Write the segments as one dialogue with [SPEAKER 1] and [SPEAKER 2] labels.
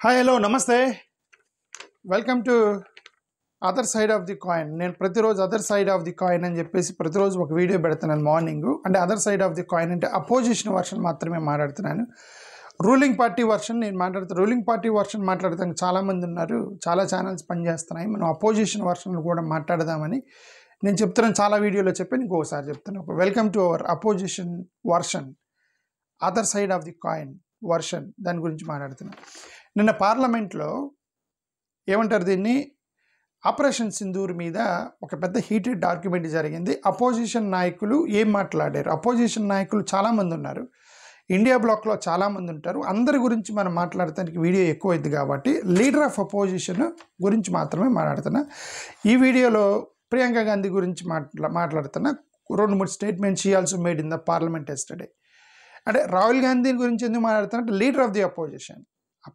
[SPEAKER 1] Hi hello నమస్తే welcome to other side of the coin. నేను ప్రతిరోజు other side of the coin అని చెప్పేసి ప్రతిరోజు ఒక వీడియో పెడుతున్నాను మార్నింగ్. అంటే other side of the coin అంటే అపోజిషన్ వర్షన్ మాత్రమే మాట్లాడుతున్నాను. రూలింగ్ పార్టీ వర్షన్ నేను మాట్లాడుతాను. రూలింగ్ పార్టీ వర్షన్ మాట్లాడతానికి చాలామంది ఉన్నారు, చాలా ఛానల్స్ పనిచేస్తున్నాయి. మనం అపోజిషన్ వర్షన్ కూడా మాట్లాడదామని నేను చెప్తున్నాను, చాలా వీడియోలో చెప్పి ఇంకోసారి చెప్తున్నాను. Welcome to our opposition version, other side of the coin version, దాని గురించి మాట్లాడుతున్నాను. నిన్న పార్లమెంట్లో ఏమంటారు దీన్ని, ఆపరేషన్ సింధూర్ మీద ఒక పెద్ద హీటెడ్ ఆర్గ్యుమెంట్ జరిగింది. అపోజిషన్ నాయకులు ఏం మాట్లాడారు? అపోజిషన్ నాయకులు చాలామంది ఉన్నారు, ఇండియా బ్లాక్లో చాలామంది ఉంటారు. అందరి గురించి మనం మాట్లాడటానికి వీడియో ఎక్కువైంది కాబట్టి లీడర్ ఆఫ్ అపోజిషన్ గురించి మాత్రమే మాట్లాడుతున్నా. ఈ వీడియోలో ప్రియాంక గాంధీ గురించి మాట్లాడుతున్నా. 2-3 statements she also made in the parliament yesterday. అంటే రాహుల్ గాంధీ గురించి ఎందుకు మాట్లాడుతున్నా, లీడర్ ఆఫ్ ది అపోజిషన్.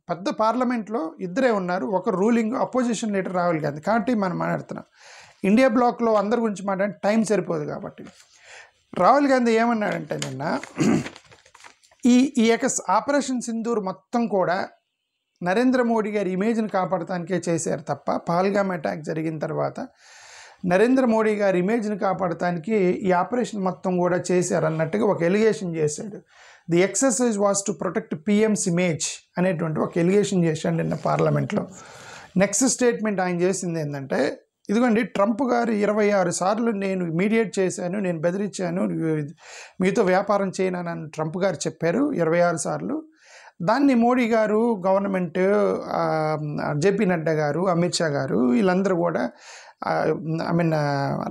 [SPEAKER 1] పెద్ద పార్లమెంట్లో ఇద్దరే ఉన్నారు, ఒక ruling opposition leader Rahul Gandhi. కాబట్టి మనం మాట్లాడుతున్నాం. ఇండియా బ్లాక్లో అందరి గురించి మాట్లాడే టైం సరిపోదు కాబట్టి రాహుల్ గాంధీ ఏమన్నాడంటే నిన్న ఈ యొక్క ఆపరేషన్ సింధూర్ మొత్తం కూడా నరేంద్ర మోడీ గారి ఇమేజ్ని కాపాడటానికే చేశారు తప్ప, పహల్గామ్ అటాక్ జరిగిన తర్వాత నరేంద్ర మోడీ గారి ఇమేజ్ని కాపాడటానికి ఈ ఆపరేషన్ మొత్తం కూడా చేశారు అన్నట్టుగా ఒక ఎలిగేషన్ చేశాడు. The exercise was to protect PM's image అనేటువంటి ఒక ఎలిగేషన్ చేశాడు నిన్న పార్లమెంట్లో. నెక్స్ట్ స్టేట్మెంట్ ఆయన చేసింది ఏంటంటే, ఇదిగోండి ట్రంప్ గారు 26 సార్లు నేను మీడియేట్ చేశాను, నేను బెదిరించాను, మీతో వ్యాపారం చేయనని ట్రంప్ గారు చెప్పారు 26 సార్లు. దాన్ని మోడీ గారు, గవర్నమెంట్, జేపీ నడ్డా గారు, అమిత్ షా గారు, వీళ్ళందరూ కూడా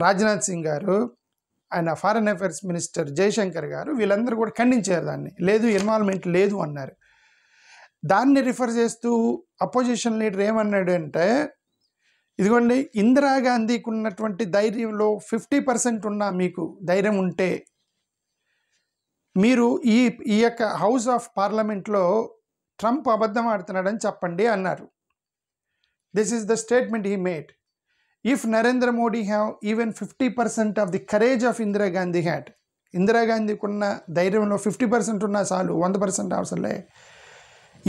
[SPEAKER 1] రాజ్నాథ్ సింగ్ గారు, ఆయన ఫారెన్ అఫైర్స్ మినిస్టర్ జయశంకర్ గారు, వీళ్ళందరూ కూడా ఖండించారు దాన్ని. లేదు, ఇన్వాల్వ్మెంట్ లేదు అన్నారు. దాన్ని రిఫర్ చేస్తూ అపోజిషన్ లీడర్ ఏమన్నాడు అంటే, ఇదిగోండి ఇందిరాగాంధీకి ఉన్నటువంటి ధైర్యంలో 50% ఉన్నా మీకు ధైర్యం ఉంటే మీరు ఈ యొక్క హౌస్ ఆఫ్ పార్లమెంట్లో ట్రంప్ అబద్ధం ఆడుతున్నాడని చెప్పండి అన్నారు. This is the statement he made. If Narendra Modi have even 50% of the courage of Indira Gandhi had, Indira Gandhi కున్న ధైర్యంలో 50% ఉన్నా చాలు, 100% అవసరంలే.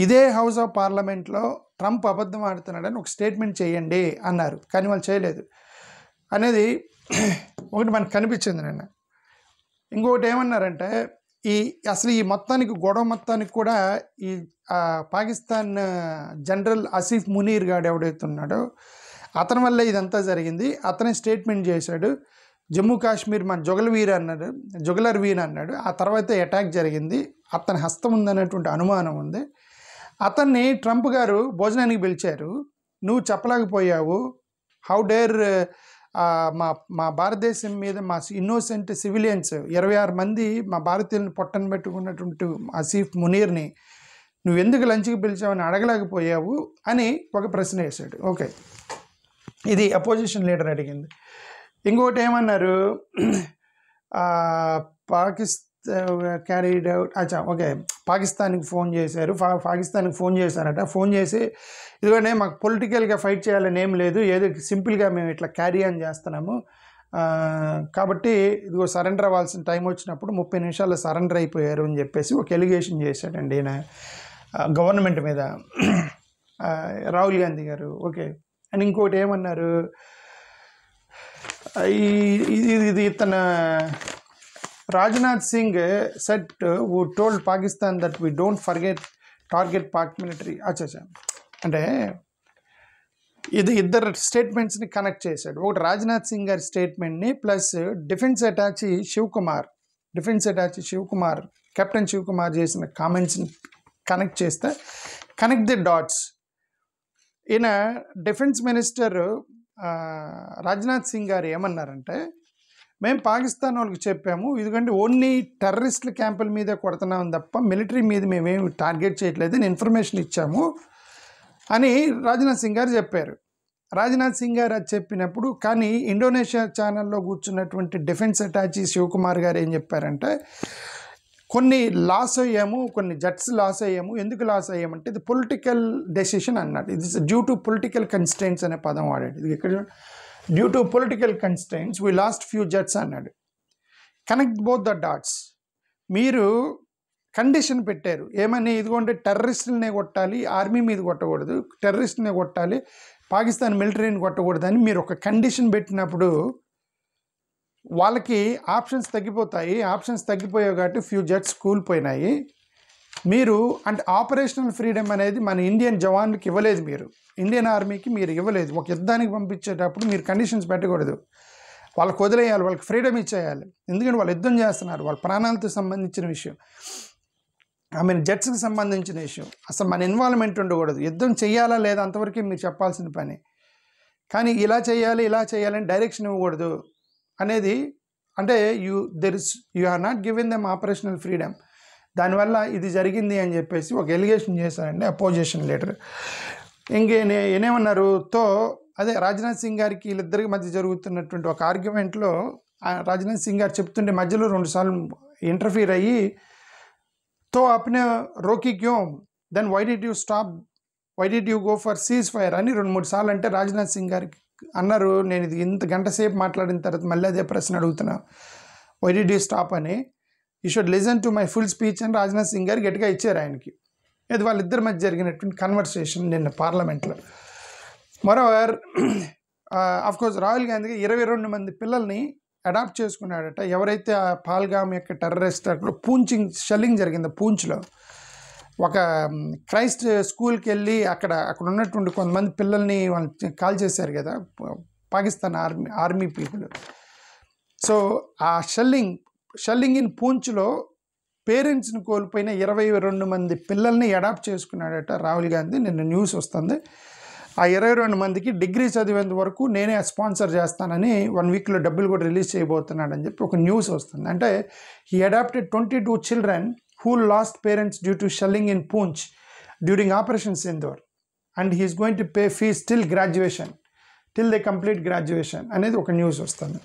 [SPEAKER 1] ఇదే హౌస్ ఆఫ్ పార్లమెంట్లో ట్రంప్ అబద్ధం ఆడుతున్నాడని ఒక స్టేట్మెంట్ చేయండి అన్నారు. కానీ వాళ్ళు చేయలేదు అనేది ఒకటి మనకు కనిపించింది నిన్న. ఇంకొకటి ఏమన్నారంటే, అసలు ఈ మొత్తానికి గొడవ మొత్తానికి కూడా ఈ పాకిస్తాన్ జనరల్ ఆసిఫ్ మునీర్ గాడు ఎవడైతే ఉన్నాడో అతని వల్ల ఇదంతా జరిగింది. అతనే స్టేట్మెంట్ చేశాడు, జమ్మూ కాశ్మీర్ మన జుగలర్ వీన్ అన్నాడు. ఆ తర్వాత అటాక్ జరిగింది, అతని హస్తం ఉందనేటువంటి అనుమానం ఉంది. అతన్ని ట్రంప్ గారు భోజనానికి పిలిచారు, నువ్వు చెప్పలేకపోయావు, హౌ డేర్ మా భారతదేశం మీద మా ఇన్నోసెంట్ సివిలియన్స్ 26 మంది మా భారతీయులను పొట్టను పెట్టుకున్నటువంటి ఆసిఫ్ మునీర్ని నువ్వు ఎందుకు లంచ్కి పిలిచావని అడగలేకపోయావు అని ఒక ప్రశ్న వేశాడు. ఓకే, ఇది అపోజిషన్ లీడర్ అడిగింది. ఇంకొకటి ఏమన్నారు, క్యారీడ్ అవుట్ ఓకే, పాకిస్తాన్కి ఫోన్ చేశారు, పాకిస్తాన్కి ఫోన్ చేశారట. ఫోన్ చేసి ఇదిగోనే మాకు పొలిటికల్గా ఫైట్ చేయాలని ఏం లేదు, ఏదో సింపుల్గా మేము ఇట్లా క్యారీ ఆన్ చేస్తున్నాము, కాబట్టి ఇదిగో సరెండర్ అవ్వాల్సిన టైం వచ్చినప్పుడు 30 నిమిషాల్లో సరెండర్ అయిపోయారు అని చెప్పేసి ఒక ఎలిగేషన్ చేశాడండి ఈయన గవర్నమెంట్ మీద, రాహుల్ గాంధీ గారు. ఓకే, అండ్ ఇంకోటి ఏమన్నారు, ఇది తన Rajnath Singh set who told Pakistan that we don't forget target Pak military. అంటే ఇది ఇద్దరు స్టేట్మెంట్స్ని కనెక్ట్ చేశాడు. ఒకటి రాజ్నాథ్ సింగ్ గారి స్టేట్మెంట్ని plus defence attache Shiv Kumar captain Shiv Kumar చేసిన కామెంట్స్ని కనెక్ట్ చేస్తే కనెక్ట్ ది డాట్స్. ఈయన డిఫెన్స్ మినిస్టర్ రాజ్నాథ్ సింగ్ గారు ఏమన్నారంటే, మేము పాకిస్తాన్ వాళ్ళకి చెప్పాము, ఎందుకంటే ఓన్లీ టెర్రరిస్టుల క్యాంపుల మీద కొడుతున్నాం తప్ప మిలిటరీ మీద మేమేమి టార్గెట్ చేయట్లేదు అని ఇన్ఫర్మేషన్ ఇచ్చాము అని రాజ్నాథ్ సింగ్ గారు చెప్పారు. రాజ్నాథ్ సింగ్ గారు అది చెప్పినప్పుడు కానీ ఇండోనేషియా ఛానల్లో కూర్చున్నటువంటి డిఫెన్స్ అటాచీ శివకుమార్ గారు ఏం చెప్పారంటే, కొన్ని లాస్ అయ్యాము, కొన్ని జట్స్ లాస్ అయ్యాము. ఎందుకు లాస్ అయ్యామంటే ఇది పొలిటికల్ డెసిషన్ అన్నాడు. ఇది డ్యూ టు పొలిటికల్ కన్స్ట్రెయింట్స్ అనే పదం వాడాడు. ఇది ఇక్కడ due to political constraints we lost few jets అన్నాడు. Connect both the dots. మీరు కండిషన్ పెట్టారు. ఏమని? ఇదిగోండి టెర్రరిస్టులనే కొట్టాలి, ఆర్మీ మీద కొట్టకూడదు, టెర్రరిస్టులనే కొట్టాలి, పాకిస్తాన్ మిలిటరీని కొట్టకూడదని మీరు ఒక కండిషన్ పెట్టినప్పుడు వాళ్ళకి ఆప్షన్స్ తగ్గిపోతాయి. ఆప్షన్స్ తగ్గిపోయాయి కాబట్టి ఫ్యూ జెట్స్ కూలిపోయినాయి. మీరు అంటే ఆపరేషనల్ ఫ్రీడమ్ అనేది మన ఇండియన్ జవాన్లకు ఇవ్వలేదు, మీరు ఇండియన్ ఆర్మీకి మీరు ఇవ్వలేదు. ఒక యుద్ధానికి పంపించేటప్పుడు మీరు కండిషన్స్ పెట్టకూడదు, వాళ్ళకి వదిలేయాలి, వాళ్ళకి ఫ్రీడమ్ ఇచ్చేయాలి. ఎందుకంటే వాళ్ళు యుద్ధం చేస్తున్నారు, వాళ్ళ ప్రాణాలతో సంబంధించిన విషయం, జెట్స్కి సంబంధించిన విషయం. అసలు మన ఇన్వాల్వ్మెంట్ ఉండకూడదు. యుద్ధం చేయాలా లేదా అంతవరకే మీరు చెప్పాల్సిన పని. కానీ ఇలా చేయాలని డైరెక్షన్ ఇవ్వకూడదు అనేది. అంటే you are not given them operational freedom. దానివల్ల ఇది జరిగింది అని చెప్పేసి ఒక ఎలిగేషన్ చేశారండి అపోజిషన్ లీడర్. ఏమన్నారు అదే రాజ్నాథ్ సింగ్ గారికి వీళ్ళిద్దరికి మధ్య జరుగుతున్నటువంటి ఒక ఆర్గ్యుమెంట్లో రాజ్నాథ్ సింగ్ గారు చెప్తుంటే మధ్యలో 2 సార్లు ఇంటర్ఫీర్ అయ్యి అప్నే రోకి క్యో, then why did you go for ceasefire అని 2-3 సార్లు అంటే రాజ్నాథ్ సింగ్ గారికి అన్నారు, నేను ఇది ఇంత గంట సేపు మాట్లాడిన తర్వాత మళ్ళీ అదే ప్రశ్న అడుగుతున్నా, వై డిడ్ యూ స్టాప్ అని, you should listen to my full speech అని రాజ్నాథ్ సింగ్ గారు గట్టిగా ఇచ్చారు ఆయనకి. ఇది వాళ్ళిద్దరి మధ్య జరిగినటువంటి కన్వర్సేషన్ నిన్న పార్లమెంట్లో. మరోవర్ అఫ్కోర్స్ రాహుల్ గాంధీకి 22 మంది పిల్లల్ని అడాప్ట్ చేసుకున్నాడట. ఎవరైతే ఆ పాల్గామ్ యొక్క టెర్రరిస్ట్ పూంచింగ్ షెల్లింగ్ జరిగిందో, పూంచ్లో ఒక క్రైస్ట్ స్కూల్కి వెళ్ళి అక్కడ ఉన్నటువంటి కొంతమంది పిల్లల్ని వాళ్ళు కాల్ చేశారు కదా పాకిస్తాన్ ఆర్మీ పీపుల్. సో ఆ షెల్లింగ్ ఇన్ పూంచ్లో పేరెంట్స్ని కోల్పోయిన 22 మంది పిల్లల్ని అడాప్ట్ చేసుకున్నాడట రాహుల్ గాంధీ. నిన్న న్యూస్ వస్తుంది. ఆ 22 మందికి డిగ్రీ చదివేంత వరకు నేనే స్పాన్సర్ చేస్తానని 1 వీక్లో డబ్బులు కూడా రిలీజ్ చేయబోతున్నాడని చెప్పి ఒక న్యూస్ వస్తుంది. అంటే he adopted 22 children who lost parents due to shelling in Poonch during Operation Sindoor, and he is going to pay fees till they complete graduation అనేది ఒక న్యూస్ వస్తుంది.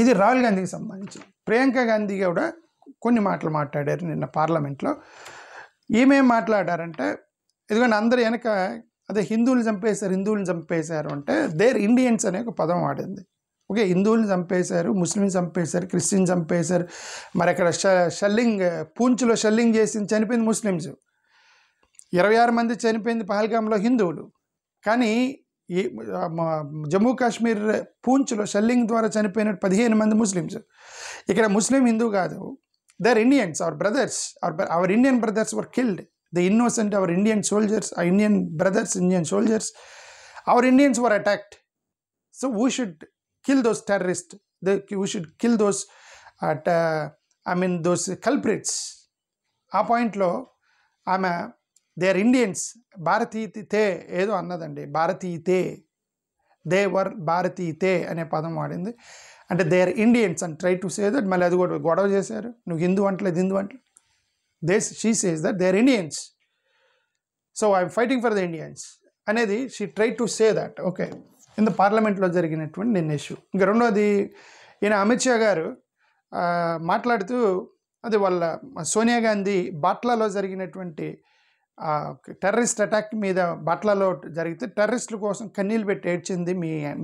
[SPEAKER 1] ఇది రాహుల్ గాంధీకి సంబంధించి. ప్రియాంక గాంధీ కూడా కొన్ని మాటలు మాట్లాడారు నిన్న పార్లమెంట్లో. ఈమెం మాట్లాడారంటే, ఎందుకంటే అందరు వెనక అదే హిందువులు చంపేశారు అంటే దేర్ ఇండియన్స్ అనే ఒక పదం వాడింది. ఓకే, హిందువులను చంపేశారు, ముస్లింలు చంపేశారు, క్రిస్టియన్ చంపేశారు. మరి అక్కడ పూంచ్లో షెల్లింగ్ చేసి చనిపోయింది ముస్లిమ్స్. 26 మంది చనిపోయింది పహల్గామ్లో హిందువులు. కానీ జమ్మూ కాశ్మీర్ పూంచ్లో షెల్లింగ్ ద్వారా చనిపోయిన 15 మంది ముస్లిమ్స్. ఇక్కడ ముస్లిం హిందూ కాదు, they are Indians, our Indian brothers were killed, the innocent our Indian soldiers, Indian brothers, Indian soldiers, our Indians were attacked. So we should kill those terrorists. We should kill those those culprits. ఆ పాయింట్లో ఆమె they are Indians, భారతీయతే ఏదో అన్నదండి, భారతీయతే, they were భారతీయతే అనే పదం వాడింది. అంటే they are Indians and try to say that. మళ్ళీ అది కూడా గొడవ చేశారు, నువ్వు హిందూ అంటలేదు. She says that they are Indians, so I'm fighting for the Indians అనేది she try to say that. Okay, ఇంత పార్లమెంట్లో జరిగినటువంటి నిన్న ఇష్యూ. ఇంకా రెండోది, ఈయన అమిత్ షా గారు మాట్లాడుతూ అది వాళ్ళ సోనియా గాంధీ బాట్లాలో జరిగినటువంటి టెర్రరిస్ట్ అటాక్ మీద బాట్లాలో జరిగితే టెర్రరిస్టుల కోసం కన్నీళ్ళు పెట్టి ఏడ్చింది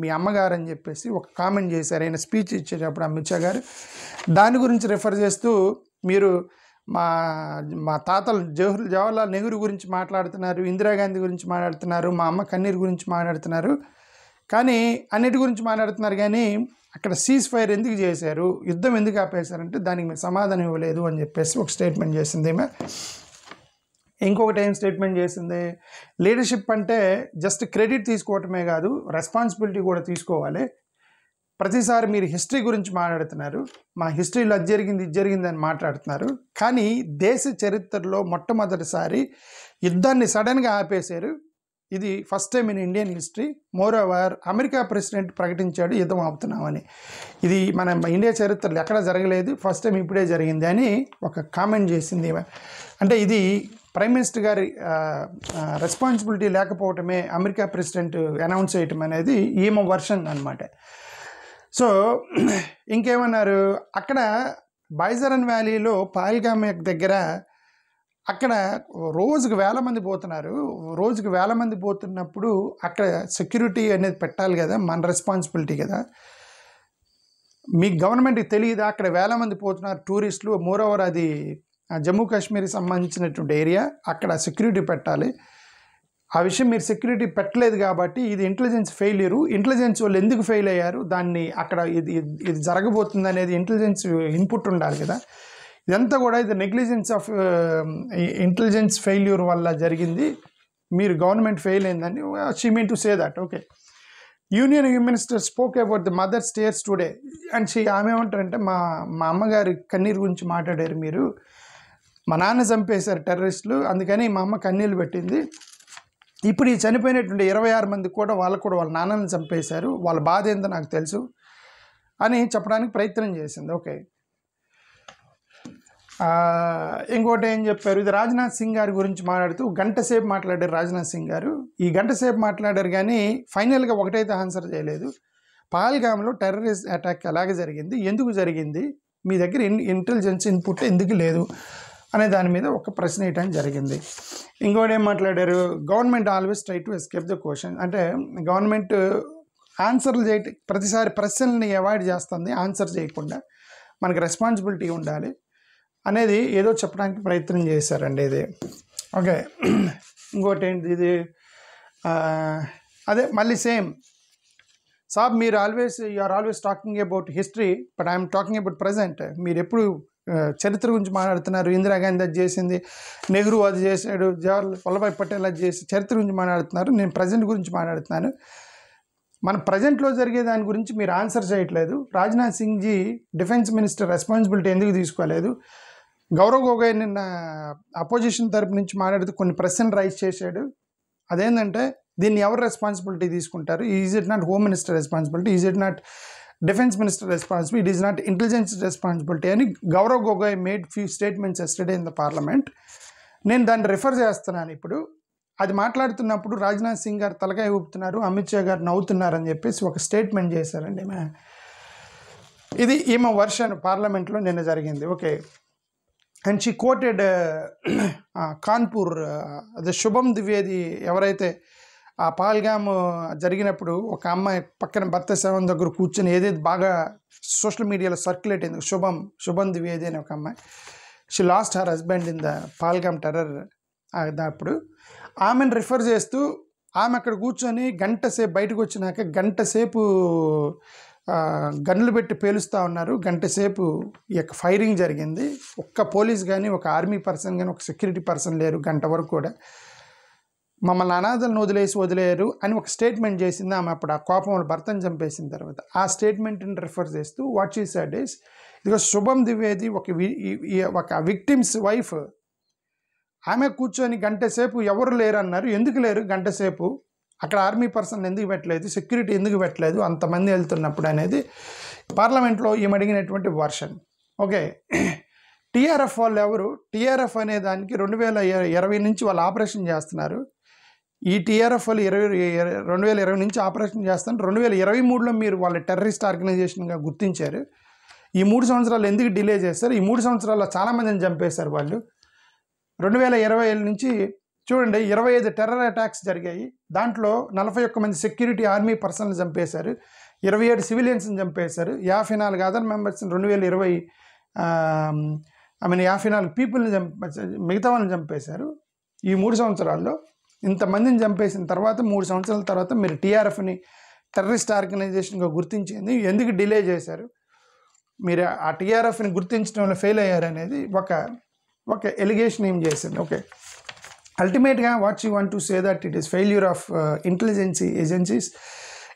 [SPEAKER 1] మీ అమ్మగారు అని చెప్పేసి ఒక కామెంట్ చేశారు ఆయన స్పీచ్ ఇచ్చేటప్పుడు అమిత్ షా గారు. దాని గురించి రెఫర్ చేస్తూ మీరు మా తాతలు జవహర్లాల్ నెహ్రూ గురించి మాట్లాడుతున్నారు, ఇందిరాగాంధీ గురించి మాట్లాడుతున్నారు, మా అమ్మ కన్నీరు గురించి మాట్లాడుతున్నారు, కానీ అన్నిటి గురించి మాట్లాడుతున్నారు. కానీ అక్కడ సీజ్ ఫైర్ ఎందుకు చేశారు, యుద్ధం ఎందుకు ఆపేశారంటే దానికి మీరు సమాధానం ఇవ్వలేదు అని చెప్పేసి ఒక స్టేట్మెంట్ చేసింది ఈమె. ఇంకొకటి ఏం స్టేట్మెంట్ చేసింది, లీడర్షిప్ అంటే జస్ట్ క్రెడిట్ తీసుకోవటమే కాదు, రెస్పాన్సిబిలిటీ కూడా తీసుకోవాలి. ప్రతిసారి మీరు హిస్టరీ గురించి మాట్లాడుతున్నారు, మా హిస్టరీలో అది జరిగింది అని మాట్లాడుతున్నారు, కానీ దేశ చరిత్రలో మొట్టమొదటిసారి యుద్ధాన్ని సడన్గా ఆపేశారు. ఇది first time in Indian history. More over America president ప్రకటించాడు యుద్ధం ఆపుతున్నామని. ఇది మన ఇండియా చరిత్రలో ఎక్కడ జరగలేదు, ఫస్ట్ టైం ఇప్పుడే జరిగింది అని ఒక కామెంట్ చేసింది. అంటే ఇది ప్రైమ్ మినిస్టర్ గారి రెస్పాన్సిబిలిటీ లేకపోవటమే అమెరికా ప్రెసిడెంట్ అనౌన్స్ చేయటం అనేది ఈమె వర్షన్ అనమాట. సో ఇంకేమన్నారు, అక్కడ బైజరన్ వ్యాలీలో పహల్గామ్ దగ్గర అక్కడ రోజుకు 1000 మంది పోతున్నారు. రోజుకు 1000 మంది పోతున్నప్పుడు అక్కడ సెక్యూరిటీ అనేది పెట్టాలి కదా, మన రెస్పాన్సిబిలిటీ కదా. మీ గవర్నమెంట్కి తెలియదా అక్కడ 1000 మంది పోతున్నారు టూరిస్టులు, మోరోవర్ అది జమ్మూ కాశ్మీర్కి సంబంధించినటువంటి ఏరియా, అక్కడ సెక్యూరిటీ పెట్టాలి. ఆ విషయం మీరు సెక్యూరిటీ పెట్టలేదు కాబట్టి ఇది ఇంటెలిజెన్స్ ఫెయిల్యూరు. ఇంటెలిజెన్స్ వాళ్ళు ఎందుకు ఫెయిల్ అయ్యారు, దాన్ని అక్కడ ఇది జరగబోతుంది అనేది ఇంటెలిజెన్స్ ఇన్పుట్ ఉండాలి కదా. ఇదంతా కూడా ఇది నెగ్లిజెన్స్ ఆఫ్ ఇంటెలిజెన్స్ ఫెయిల్యూర్ వల్ల జరిగింది, మీరు గవర్నమెంట్ ఫెయిల్ అయిందని she mean to say that. Okay, union minister spoke about the mother states today and ఆమె ఏమంటారంటే మా అమ్మగారి కన్నీరు గురించి మాట్లాడారు మీరు, మా నాన్న చంపేశారు టెర్రరిస్టులు, అందుకని మా అమ్మ కన్నీళ్ళు పెట్టింది. ఇప్పుడు ఈ చనిపోయినటువంటి 26 మంది కూడా వాళ్ళ నాన్నని చంపేశారు, వాళ్ళ బాధ ఏందో నాకు తెలుసు అని చెప్పడానికి ప్రయత్నం చేసింది. ఓకే, ఇంకోటి ఏం చెప్పారు, ఇది రాజ్నాథ్ సింగ్ గారి గురించి మాట్లాడుతూ గంట సేపు మాట్లాడారు రాజ్నాథ్ సింగ్ గారు. ఈ గంట సేపు మాట్లాడారు కానీ ఫైనల్గా ఒకటైతే ఆన్సర్ చేయలేదు. పహల్గామ్లో టెర్రరిస్ట్ అటాక్ ఎలాగ జరిగింది, ఎందుకు జరిగింది, మీ దగ్గర ఇంటెలిజెన్స్ ఇన్పుట్ ఎందుకు లేదు అనే దాని మీద ఒక ప్రశ్న వేయటం జరిగింది. ఇంకోటి ఏం మాట్లాడారు, government always try to escape the question, అంటే గవర్నమెంట్ ఆన్సర్లు చేయటం ప్రతిసారి ప్రశ్నల్ని అవాయిడ్ చేస్తుంది, ఆన్సర్ చేయకుండా మనకి రెస్పాన్సిబిలిటీ ఉండాలి అనేది ఏదో చెప్పడానికి ప్రయత్నం చేశారండి ఇది. ఓకే, ఇంకోటి ఏంటి ఇది, అదే మళ్ళీ సేమ్ సాబ్ మీరు you are always talking about history but I'm talking about present. మీరు ఎప్పుడు చరిత్ర గురించి మాట్లాడుతున్నారు, ఇందిరాగాంధీ అది చేసింది, నెహ్రూ అది చేశాడు, జవహర్లాల్ వల్లభాయ్ పటేల్ అది చేసి చరిత్ర గురించి మాట్లాడుతున్నారు, నేను ప్రజెంట్ గురించి మాట్లాడుతున్నాను. మన ప్రజెంట్లో జరిగే దాని గురించి మీరు ఆన్సర్ చేయట్లేదు. Rajnath Singh ji defence minister responsibility ఎందుకు తీసుకోలేదు. గౌరవ్ గొగోయ్ నిన్న అపోజిషన్ తరపు నుంచి మాట్లాడుతూ కొన్ని ప్రశ్నలు రైజ్ చేశాడు. అదేంటంటే దీన్ని ఎవరు రెస్పాన్సిబిలిటీ తీసుకుంటారు, is it not home minister responsibility, is it not defence minister responsibility, it is not intelligence responsibility అని Gaurav Gogoi made few statements yesterday in the parliament. నేను దాన్ని రిఫర్ చేస్తున్నాను ఇప్పుడు. అది మాట్లాడుతున్నప్పుడు రాజ్నాథ్ సింగ్ గారు తలకాయ ఊపుతున్నారు, అమిత్ షా గారు నవ్వుతున్నారని చెప్పేసి ఒక స్టేట్మెంట్ చేశారండి. ఇది ఈమె వర్షన్ పార్లమెంట్లో నిన్న జరిగింది. Okay, and she quoted Kanpur అదే శుభం ద్వివేది, ఎవరైతే ఆ పహల్గామ్ జరిగినప్పుడు ఒక అమ్మాయి పక్కన భర్త శవం దగ్గర కూర్చొని ఏదైతే బాగా సోషల్ మీడియాలో సర్క్యులేట్ అయింది, శుభం ద్వివేది అనే ఒక అమ్మాయి, she lost her husband in the Pahalgam terror. అప్పుడు ఆమెను రిఫర్ చేస్తూ ఆమె అక్కడ కూర్చొని గంట సేపు బయటకు వచ్చినాక గంట సేపు గన్నులు పెట్టి పేలుస్తూ ఉన్నారు, గంట సేపు ఈ యొక్క ఫైరింగ్ జరిగింది, ఒక్క పోలీస్ కానీ ఒక ఆర్మీ పర్సన్ కానీ ఒక సెక్యూరిటీ పర్సన్ లేరు గంట వరకు కూడా, మమ్మల్ని అనాథలను వదిలేరు అని ఒక స్టేట్మెంట్ చేసింది ఆమె. అప్పుడు ఆ కోపంలో భర్తను చంపేసిన తర్వాత ఆ స్టేట్మెంట్ని రిఫర్ చేస్తూ వాట్ షీ సెడ్ ఇస్, ఇదిగో శుభం ద్వివేది ఒక విక్టిమ్స్ వైఫ్, ఆమె కూర్చొని గంట సేపు ఎవరు లేరు అన్నారు. ఎందుకు లేరు గంట సేపు, అక్కడ ఆర్మీ పర్సన్ ఎందుకు పెట్టలేదు, సెక్యూరిటీ ఎందుకు పెట్టలేదు అంతమంది వెళ్తున్నప్పుడు అనేది పార్లమెంట్లో ఈమె అడిగినటువంటి వర్షన్. ఓకే, టీఆర్ఎఫ్ వాళ్ళు ఎవరు, టీఆర్ఎఫ్ అనే దానికి 2020 నుంచి వాళ్ళు ఆపరేషన్ చేస్తున్నారు. ఈ టీఆర్ఎఫ్ వాళ్ళు 2020 నుంచి ఆపరేషన్ చేస్తున్నారు. 2023లో మీరు వాళ్ళ టెర్రరిస్ట్ ఆర్గనైజేషన్గా గుర్తించారు. ఈ 3 సంవత్సరాలు ఎందుకు డిలే చేస్తారు, ఈ 3 సంవత్సరాల్లో చాలామందిని చంపేశారు వాళ్ళు. 2020 నుంచి చూడండి 25 టెర్రర్ అటాక్స్ జరిగాయి, దాంట్లో 41 మంది సెక్యూరిటీ ఆర్మీ పర్సన్లు చంపేశారు, 27 సివిలియన్స్ని చంపేశారు, 54 అదర్ మెంబర్స్ని 2020 54 పీపుల్ని మిగతా వాళ్ళని చంపేశారు. ఈ 3 సంవత్సరాల్లో ఇంతమందిని చంపేసిన తర్వాత 3 సంవత్సరాల తర్వాత మీరు టీఆర్ఎఫ్ని టెర్రరిస్ట్ ఆర్గనైజేషన్గా గుర్తించింది ఎందుకు డిలే చేశారు, మీరు ఆ టీఆర్ఎఫ్ని గుర్తించడంలో ఫెయిల్ అయ్యారు అనేది ఒక ఎలిగేషన్ ఏం చేసింది. ఓకే, అల్టిమేట్గా what you want to say that it is failure of intelligence agencies.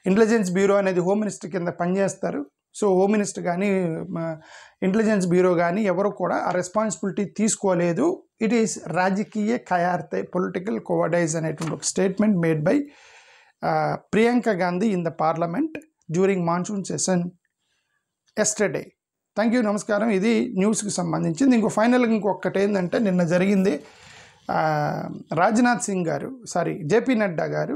[SPEAKER 1] Intelligence bureau అనేది హోమ్ మినిస్టర్ కింద పనిచేస్తారు. సో హోమ్ మినిస్టర్ కానీ ఇంటెలిజెన్స్ బ్యూరో కానీ ఎవరు కూడా ఆ రెస్పాన్సిబిలిటీ తీసుకోలేదు. ఇట్ ఈస్ రాజకీయ ఖయార్తే, పొలిటికల్ కోవర్డైజ్ అనేటువంటి ఒక statement made by Priyanka Gandhi in the parliament during monsoon session yesterday. Thank you, నమస్కారం. ఇది న్యూస్కి సంబంధించింది. ఫైనల్గా ఇంకొకటి ఏంటంటే నిన్న జరిగింది, రాజ్నాథ్ సింగ్ గారు జేపీ నడ్డా గారు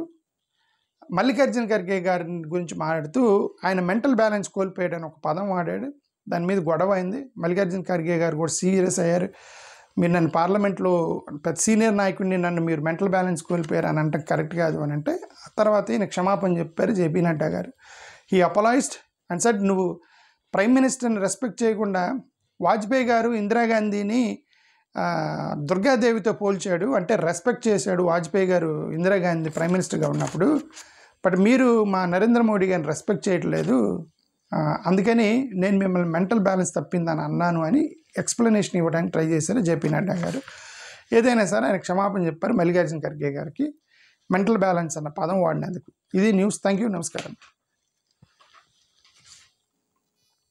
[SPEAKER 1] మల్లికార్జున ఖర్గే గారి గురించి మాట్లాడుతూ ఆయన మెంటల్ బ్యాలెన్స్ కోల్పోయాడని ఒక పదం వాడాడు. దాని మీద గొడవ అయింది. మల్లికార్జున ఖర్గే గారు కూడా సీరియస్ అయ్యారు. మీరు నన్ను పార్లమెంట్లో పెద్ద సీనియర్ నాయకుడిని నన్ను మీరు మెంటల్ బ్యాలెన్స్ కోల్పోయారు అని అంటే కరెక్ట్ కాదు అని అంటే, తర్వాత ఈయన క్షమాపణ చెప్పారు జేపీ నడ్డా గారు. హీ అపలాయిజ్డ్ అండ్ సెడ్, నువ్వు ప్రైమ్ మినిస్టర్ని రెస్పెక్ట్ చేయకుండా వాజ్పేయి గారు ఇందిరాగాంధీని దుర్గాదేవితో పోల్చాడు, అంటే రెస్పెక్ట్ చేశాడు వాజ్పేయి గారు ఇందిరాగాంధీ ప్రైమ్ మినిస్టర్గా ఉన్నప్పుడు. బట్ మీరు మా నరేంద్ర మోడీ గారిని రెస్పెక్ట్ చేయట్లేదు, అందుకని నేను మిమ్మల్ని మెంటల్ బ్యాలెన్స్ తప్పిందని అన్నాను అని ఎక్స్ప్లెనేషన్ ఇవ్వడానికి ట్రై చేశారు జేపీ నడ్డా గారు. ఏదైనా సరే ఆయన క్షమాపణ చెప్పారు మల్లికార్జున ఖర్గే గారికి మెంటల్ బ్యాలెన్స్ అన్న పదం వాడినందుకు. ఇది న్యూస్. Thank you. నమస్కారం.